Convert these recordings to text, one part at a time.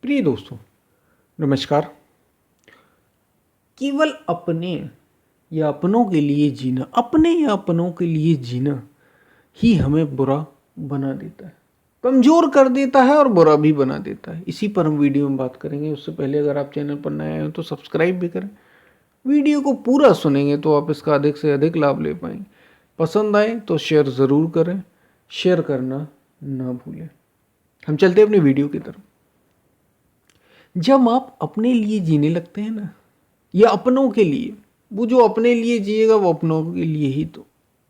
प्रिय दोस्तों, नमस्कार। केवल अपने या अपनों के लिए जीना, अपने या अपनों के लिए जीना ही हमें बुरा बना देता है, कमज़ोर कर देता है और बुरा भी बना देता है। इसी पर हम वीडियो में बात करेंगे। उससे पहले अगर आप चैनल पर नए आए हो तो सब्सक्राइब भी करें। वीडियो को पूरा सुनेंगे तो आप इसका अधिक से अधिक लाभ ले पाएंगे। पसंद आए तो शेयर ज़रूर करें, शेयर करना ना भूलें। हम चलते हैं अपनी वीडियो की तरफ। जब आप अपने लिए जीने लगते हैं ना, या अपनों के लिए, वो जो अपने लिए जिएगा वो अपनों के लिए ही तो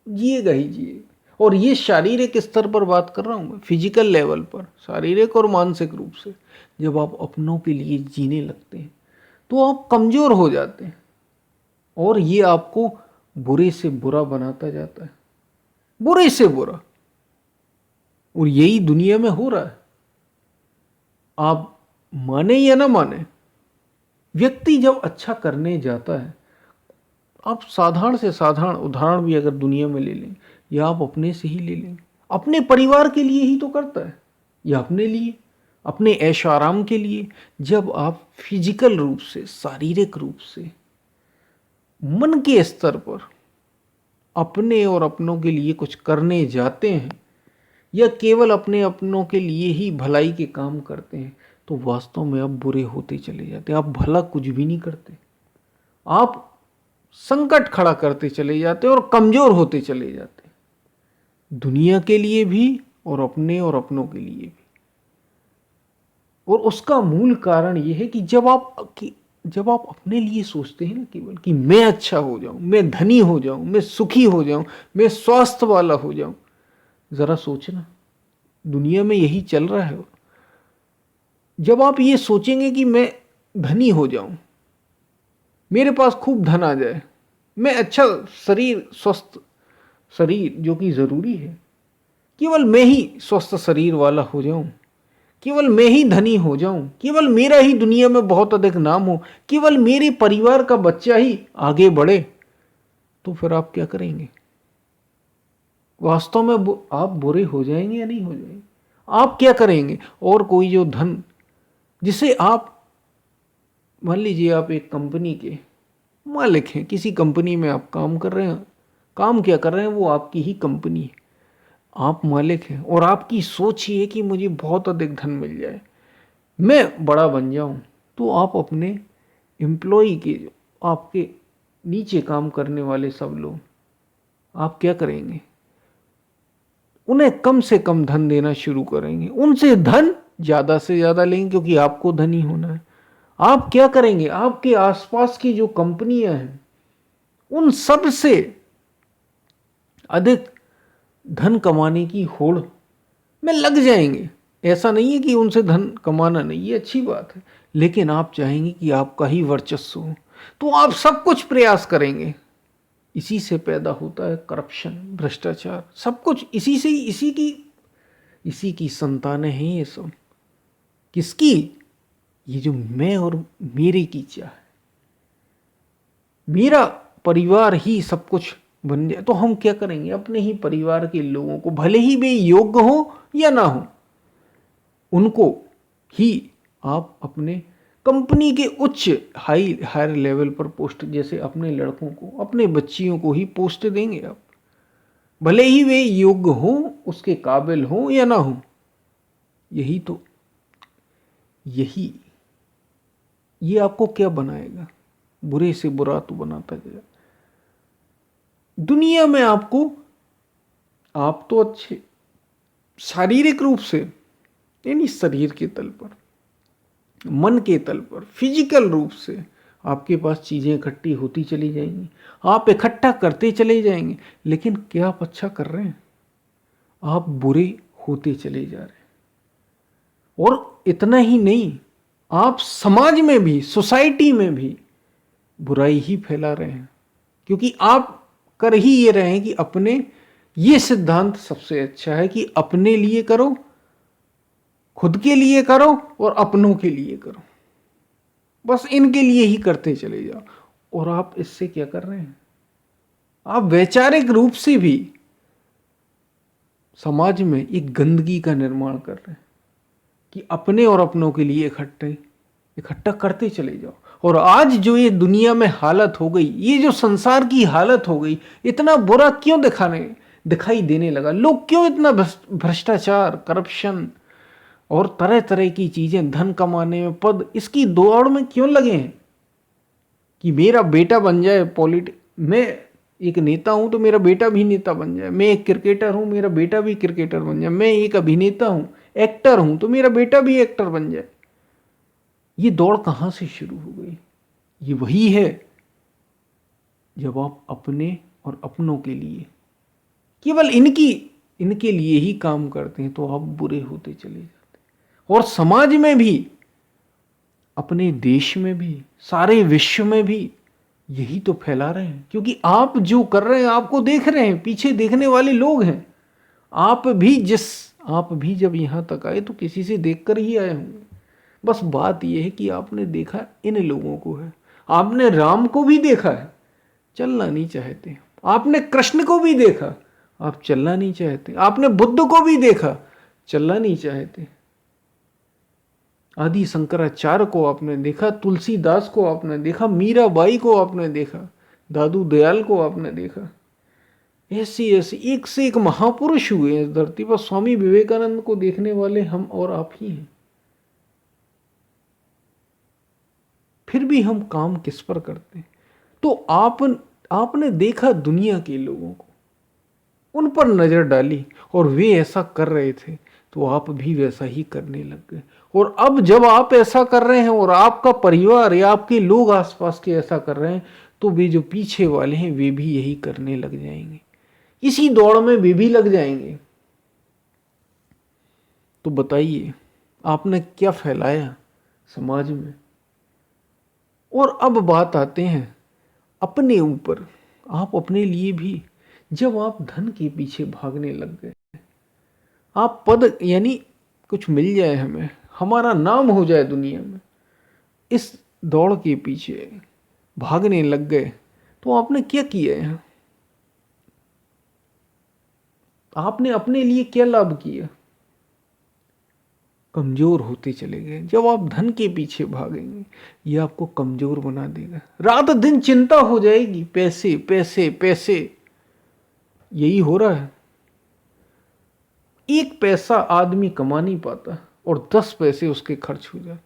जिएगा ही जिएगा। और ये शारीरिक स्तर पर बात कर रहा हूँ मैं, फिजिकल लेवल पर, शारीरिक और मानसिक रूप से। जब आप अपनों के लिए जीने लगते हैं तो आप कमज़ोर हो जाते हैं और ये आपको बुरे से बुरा बनाता जाता है, बुरे से बुरा। और यही दुनिया में हो रहा है। आप माने या ना माने, व्यक्ति जब अच्छा करने जाता है, आप साधारण से साधारण उदाहरण भी अगर दुनिया में ले लें या आप अपने से ही ले लें, अपने परिवार के लिए ही तो करता है, या अपने लिए, अपने ऐश आराम के लिए। जब आप फिजिकल रूप से, शारीरिक रूप से, मन के स्तर पर अपने और अपनों के लिए कुछ करने जाते हैं, या केवल अपने अपनों के लिए ही भलाई के काम करते हैं, तो वास्तव में आप बुरे होते चले जाते हैं। आप भला कुछ भी नहीं करते, आप संकट खड़ा करते चले जाते और कमजोर होते चले जाते, दुनिया के लिए भी और अपनों के लिए भी। और उसका मूल कारण यह है कि जब आप अपने लिए सोचते हैं ना, केवल कि मैं अच्छा हो जाऊं, मैं धनी हो जाऊं, मैं सुखी हो जाऊं, मैं स्वास्थ्य वाला हो जाऊं। जरा सोचना, दुनिया में यही चल रहा है। जब आप ये सोचेंगे कि मैं धनी हो जाऊं, मेरे पास खूब धन आ जाए, मैं अच्छा शरीर, स्वस्थ शरीर जो कि ज़रूरी है, केवल मैं ही स्वस्थ शरीर वाला हो जाऊं, केवल मैं ही धनी हो जाऊं, केवल मेरा ही दुनिया में बहुत अधिक नाम हो, केवल मेरे परिवार का बच्चा ही आगे बढ़े, तो फिर आप क्या करेंगे? वास्तव में आप बुरे हो जाएंगे या नहीं हो जाएंगे? आप क्या करेंगे? और कोई जो धन, जिसे आप, मान लीजिए आप एक कंपनी के मालिक हैं, किसी कंपनी में आप काम कर रहे हैं, काम क्या कर रहे हैं, वो आपकी ही कंपनी है, आप मालिक हैं और आपकी सोच ही है कि मुझे बहुत अधिक धन मिल जाए, मैं बड़ा बन जाऊं। तो आप अपने एम्प्लॉई के, जो आपके नीचे काम करने वाले सब लोग, आप क्या करेंगे? उन्हें कम से कम धन देना शुरू करेंगे, उनसे धन ज़्यादा से ज़्यादा लेंगे, क्योंकि आपको धनी होना है। आप क्या करेंगे? आपके आसपास की जो कंपनियां हैं, उन सब से अधिक धन कमाने की होड़ में लग जाएंगे। ऐसा नहीं है कि उनसे धन कमाना नहीं, ये अच्छी बात है, लेकिन आप चाहेंगे कि आपका ही वर्चस्व हो, तो आप सब कुछ प्रयास करेंगे। इसी से पैदा होता है करप्शन, भ्रष्टाचार, सब कुछ इसी से ही, इसी की संतानें हैं ये सब। किसकी? ये जो मैं और मेरे की चाह, मेरा परिवार ही सब कुछ बन जाए, तो हम क्या करेंगे? अपने ही परिवार के लोगों को, भले ही वे योग्य हो या ना हो, उनको ही आप अपने कंपनी के उच्च हायर लेवल पर पोस्ट, जैसे अपने लड़कों को, अपने बच्चियों को ही पोस्ट देंगे आप, भले ही वे योग्य हो, उसके काबिल हो या ना हो। यही तो, यही ये आपको क्या बनाएगा? बुरे से बुरा तो बनाता जाएगा। दुनिया में आपको, आप तो अच्छे शारीरिक रूप से, यानी शरीर के तल पर, मन के तल पर, फिजिकल रूप से आपके पास चीज़ें इकट्ठी होती चली जाएंगी, आप इकट्ठा करते चले जाएंगे, लेकिन क्या आप अच्छा कर रहे हैं? आप बुरे होते चले जा रहे हैं। और इतना ही नहीं, आप समाज में भी, सोसाइटी में भी बुराई ही फैला रहे हैं, क्योंकि आप कर ही ये रहे हैं कि अपने, ये सिद्धांत सबसे अच्छा है कि अपने लिए करो, खुद के लिए करो और अपनों के लिए करो, बस इनके लिए ही करते चले जाओ। और आप इससे क्या कर रहे हैं? आप वैचारिक रूप से भी समाज में एक गंदगी का निर्माण कर रहे हैं। कि अपने और अपनों के लिए इकट्ठा करते चले जाओ। और आज जो ये दुनिया में हालत हो गई, ये जो संसार की हालत हो गई, इतना बुरा क्यों दिखाई देने लगा? लोग क्यों इतना भ्रष्टाचार, करप्शन और तरह तरह की चीजें, धन कमाने में, पद, इसकी दौड़ में क्यों लगे हैं? कि मेरा बेटा बन जाए मैं एक नेता हूं तो मेरा बेटा भी नेता बन जाए, मैं एक क्रिकेटर हूं मेरा बेटा भी क्रिकेटर बन जाए, मैं एक अभिनेता हूं, एक्टर हूं तो मेरा बेटा भी एक्टर बन जाए। ये दौड़ कहां से शुरू हो गई? ये वही है जब आप अपने और अपनों के लिए, केवल इनके लिए ही काम करते हैं तो आप बुरे होते चले जाते। और समाज में भी, अपने देश में भी, सारे विश्व में भी यही तो फैला रहे हैं। क्योंकि आप जो कर रहे हैं आपको देख रहे हैं, पीछे देखने वाले लोग हैं। आप भी जब यहां तक आए तो किसी से देखकर ही आए होंगे। बस बात यह है कि आपने देखा इन लोगों को है। आपने राम को भी देखा है, चलना नहीं चाहते। आपने कृष्ण को भी देखा, आप चलना नहीं चाहते। आपने बुद्ध को भी देखा, चलना नहीं चाहते। आदि शंकराचार्य को आपने देखा, तुलसीदास को आपने देखा, मीराबाई को आपने देखा, दादू दयाल को आपने देखा। ऐसे ऐसे एक से एक महापुरुष हुए इस धरती पर। स्वामी विवेकानंद को देखने वाले हम और आप ही हैं। फिर भी हम काम किस पर करते हैं? तो आपने देखा दुनिया के लोगों को, उन पर नजर डाली और वे ऐसा कर रहे थे तो आप भी वैसा ही करने लग गए। और अब जब आप ऐसा कर रहे हैं और आपका परिवार या आपके लोग आसपास के ऐसा कर रहे हैं तो वे जो पीछे वाले हैं वे भी यही करने लग जाएंगे। इसी दौड़ में वे भी लग जाएंगे। तो बताइए आपने क्या फैलाया समाज में? और अब बात आते हैं अपने ऊपर। आप अपने लिए भी, जब आप धन के पीछे भागने लग गए, आप पद यानी कुछ मिल जाए हमें, हमारा नाम हो जाए दुनिया में, इस दौड़ के पीछे भागने लग गए तो आपने क्या किया है? आपने अपने लिए क्या लाभ किया? कमजोर होते चले गए। जब आप धन के पीछे भागेंगे ये आपको कमजोर बना देगा। रात दिन चिंता हो जाएगी, पैसे पैसे पैसे, यही हो रहा है। एक पैसा आदमी कमा नहीं पाता और 10 पैसे उसके खर्च हो जाते।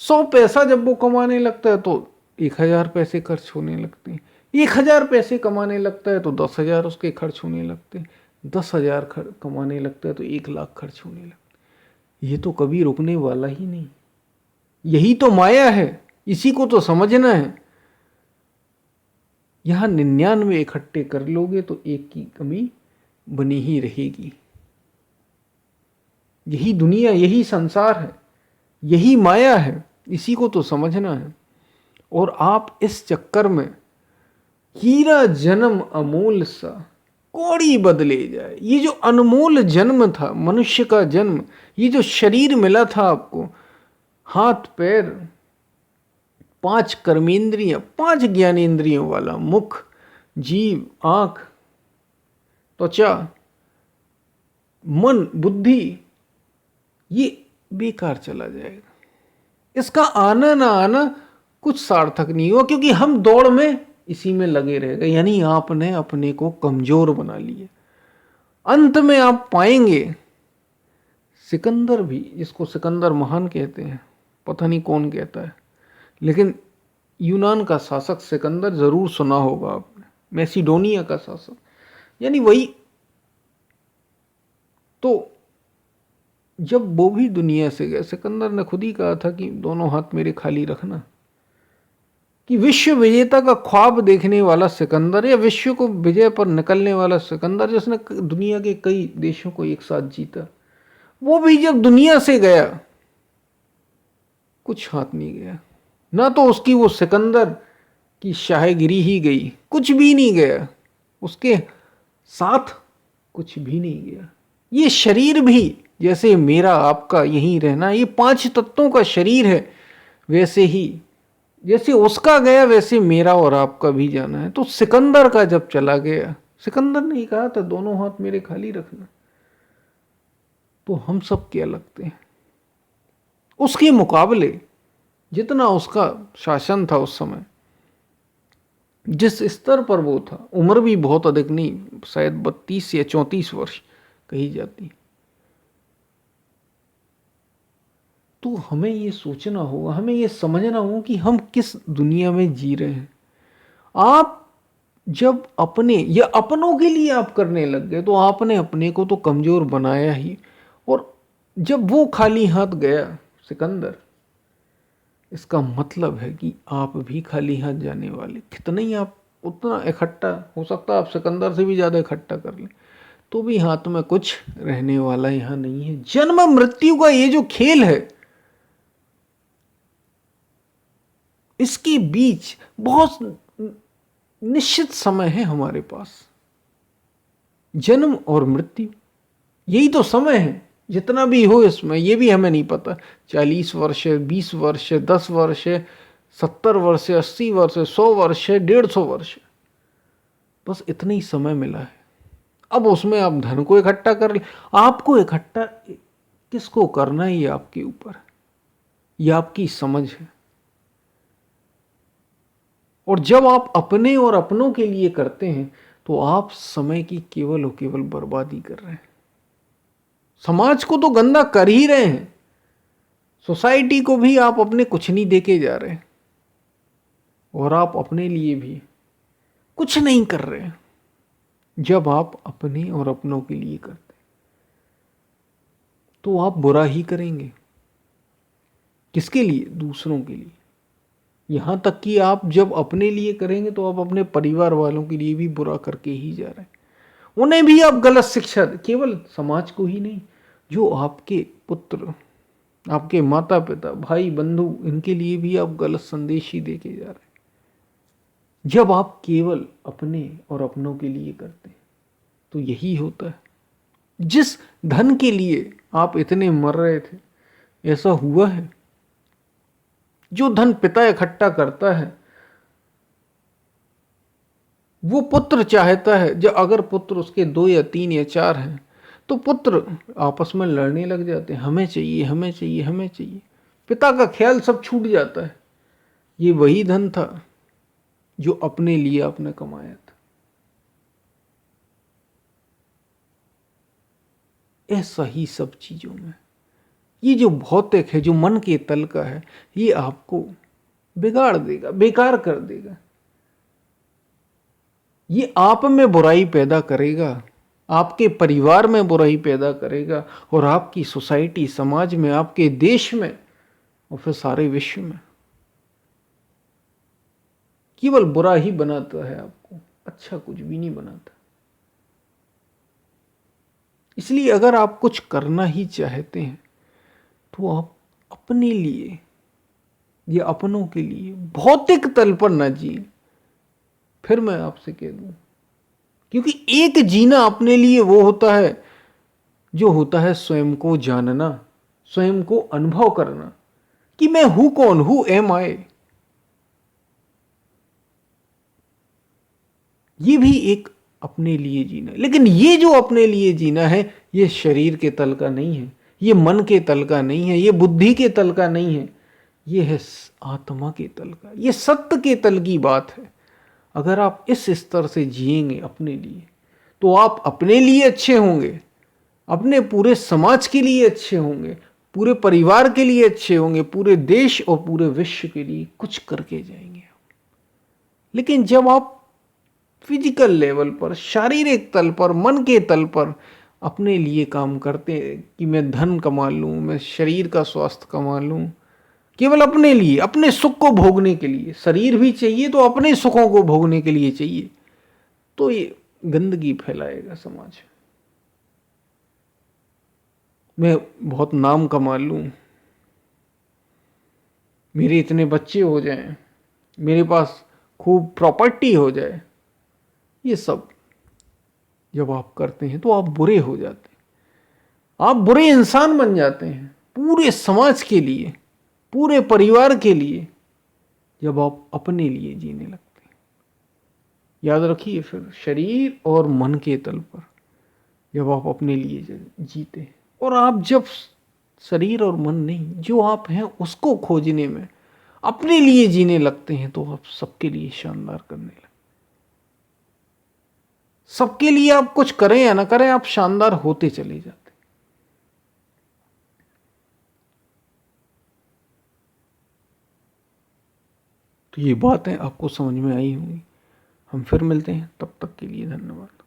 100 पैसा जब वो कमाने लगता है तो 1000 पैसे खर्च होने लगते हैं। 1000 पैसे कमाने लगता है तो 10,000 उसके खर्च होने लगते हैं। 10,000 कमाने लगता है तो 1,00,000 खर्च होने लगता है। ये तो कभी रुकने वाला ही नहीं। यही तो माया है, इसी को तो समझना है। यहां 99 इकट्ठे कर लोगे तो एक की कमी बनी ही रहेगी। यही दुनिया, यही संसार है, यही माया है, इसी को तो समझना है। और आप इस चक्कर में हीरा जन्म अमूल सा कौड़ी बदले जाए। ये जो अनमोल जन्म था, मनुष्य का जन्म, ये जो शरीर मिला था आपको, हाथ पैर, 5 कर्मेंद्रियां, 5 ज्ञानेंद्रियों वाला, मुख, जीव, आंख, त्वचा, मन, बुद्धि, ये बेकार चला जाएगा। इसका आना ना आना कुछ सार्थक नहीं हुआ, क्योंकि हम दौड़ में इसी में लगे रह गए। यानी आपने अपने को कमजोर बना लिया। अंत में आप पाएंगे सिकंदर भी, जिसको सिकंदर महान कहते हैं, पता नहीं कौन कहता है, लेकिन यूनान का शासक सिकंदर जरूर सुना होगा आपने, मैसिडोनिया का शासक, यानी वही। तो जब वो भी दुनिया से गए, सिकंदर ने खुद ही कहा था कि दोनों हाथ मेरे खाली रखना। कि विश्व विजेता का ख्वाब देखने वाला सिकंदर, या विश्व को विजय पर निकलने वाला सिकंदर, जिसने दुनिया के कई देशों को एक साथ जीता, वो भी जब दुनिया से गया कुछ हाथ नहीं गया। ना तो उसकी वो सिकंदर की शाहगिरी ही गई, कुछ भी नहीं गया, उसके साथ कुछ भी नहीं गया। ये शरीर भी जैसे मेरा आपका यहीं रहना, ये 5 तत्वों का शरीर है, वैसे ही जैसे उसका गया वैसे मेरा और आपका भी जाना है। तो सिकंदर का जब चला गया, सिकंदर ने कहा था दोनों हाथ मेरे खाली रखना। तो हम सब क्या लगते हैं? उसके मुकाबले जितना उसका शासन था उस समय, जिस स्तर पर वो था, उम्र भी बहुत अधिक नहीं, शायद 32 या 34 वर्ष कही जाती। तो हमें ये सोचना होगा, हमें ये समझना होगा कि हम किस दुनिया में जी रहे हैं। आप जब अपने या अपनों के लिए आप करने लग गए तो आपने अपने को तो कमजोर बनाया ही। और जब वो खाली हाथ गया सिकंदर, इसका मतलब है कि आप भी खाली हाथ जाने वाले। कितना ही आप उतना इकट्ठा, हो सकता है आप सिकंदर से भी ज़्यादा इकट्ठा कर लें, तो भी हाथ में कुछ रहने वाला यहाँ नहीं है। जन्म मृत्यु का ये जो खेल है, इसके बीच बहुत निश्चित समय है हमारे पास। जन्म और मृत्यु, यही तो समय है। जितना भी हो इसमें, ये भी हमें नहीं पता 40 वर्ष है, 20 वर्ष है, 10 वर्ष है, 70 वर्ष है, 80 वर्ष है, 100 वर्ष है, 150 वर्ष है। बस इतना ही समय मिला है। अब उसमें आप धन को इकट्ठा कर ले। आपको इकट्ठा किसको करना है ये आपके ऊपर, ये आपकी समझ है। और जब आप अपने और अपनों के लिए करते हैं तो आप समय की केवल और केवल बर्बादी कर रहे हैं। समाज को तो गंदा कर ही रहे हैं, सोसाइटी को भी आप अपने कुछ नहीं देके जा रहे हैं, और आप अपने लिए भी कुछ नहीं कर रहे हैं। जब आप अपने और अपनों के लिए करते तो आप बुरा ही करेंगे। किसके लिए? दूसरों के लिए। यहां तक कि आप जब अपने लिए करेंगे तो आप अपने परिवार वालों के लिए भी बुरा करके ही जा रहे हैं। उन्हें भी आप गलत शिक्षा, केवल समाज को ही नहीं, जो आपके पुत्र, आपके माता पिता, भाई बंधु, इनके लिए भी आप गलत संदेश ही देके जा रहे हैं। जब आप केवल अपने और अपनों के लिए करते हैं तो यही होता है। जिस धन के लिए आप इतने मर रहे थे, ऐसा हुआ है। जो धन पिता इकट्ठा करता है, वो पुत्र चाहता है, जब अगर पुत्र उसके 2 या 3 या 4 हैं तो पुत्र आपस में लड़ने लग जाते हैं, हमें चाहिए, हमें चाहिए, हमें चाहिए। पिता का ख्याल सब छूट जाता है। ये वही धन था जो अपने लिए आपने कमाया था। ऐसा ही सब चीजों में ये जो भौतिक है, जो मन के तल का है, ये आपको बिगाड़ देगा, बेकार कर देगा। ये आप में बुराई पैदा करेगा, आपके परिवार में बुराई पैदा करेगा, और आपकी सोसाइटी, समाज में, आपके देश में, और फिर सारे विश्व में केवल बुरा ही बनाता है आपको, अच्छा कुछ भी नहीं बनाता। इसलिए अगर आप कुछ करना ही चाहते हैं तो आप अपने लिए या अपनों के लिए भौतिक तल पर न जिए। फिर मैं आपसे कह दूं, क्योंकि एक जीना अपने लिए वो होता है जो होता है स्वयं को जानना, स्वयं को अनुभव करना कि मैं हूं कौन, हु एम आई। ये भी एक अपने लिए जीना। लेकिन ये जो अपने लिए जीना है, ये शरीर के तल का नहीं है, ये मन के तल का नहीं है, ये बुद्धि के तल का नहीं है, ये है आत्मा के तल का, ये सत्य के तल की बात है। अगर आप इस स्तर से जिएंगे अपने लिए, तो आप अपने लिए अच्छे होंगे, अपने पूरे समाज के लिए अच्छे होंगे, पूरे परिवार के लिए अच्छे होंगे, पूरे देश और पूरे विश्व के लिए कुछ करके जाएंगे। लेकिन जब आप फिजिकल लेवल पर, शारीरिक तल पर, मन के तल पर अपने लिए काम करते हैं कि मैं धन कमा लूं, मैं शरीर का स्वास्थ्य कमा लूं, केवल अपने लिए, अपने सुख को भोगने के लिए, शरीर भी चाहिए तो अपने सुखों को भोगने के लिए चाहिए, तो ये गंदगी फैलाएगा समाज। मैं बहुत नाम कमा लूं, मेरे इतने बच्चे हो जाएं, मेरे पास खूब प्रॉपर्टी हो जाए, ये सब जब आप करते हैं तो आप बुरे हो जाते हैं, आप बुरे इंसान बन जाते हैं पूरे समाज के लिए, पूरे परिवार के लिए, जब आप अपने लिए जीने लगते हैं। याद रखिए, फिर शरीर और मन के तल पर जब आप अपने लिए जीते हैं, और आप जब शरीर और मन नहीं, जो आप हैं उसको खोजने में, अपने लिए जीने लगते हैं तो आप सबके लिए शानदार करने लगते। सबके लिए आप कुछ करें या ना करें, आप शानदार होते चले जाते। तो ये बातें आपको समझ में आई होंगी। हम फिर मिलते हैं, तब तक के लिए धन्यवाद।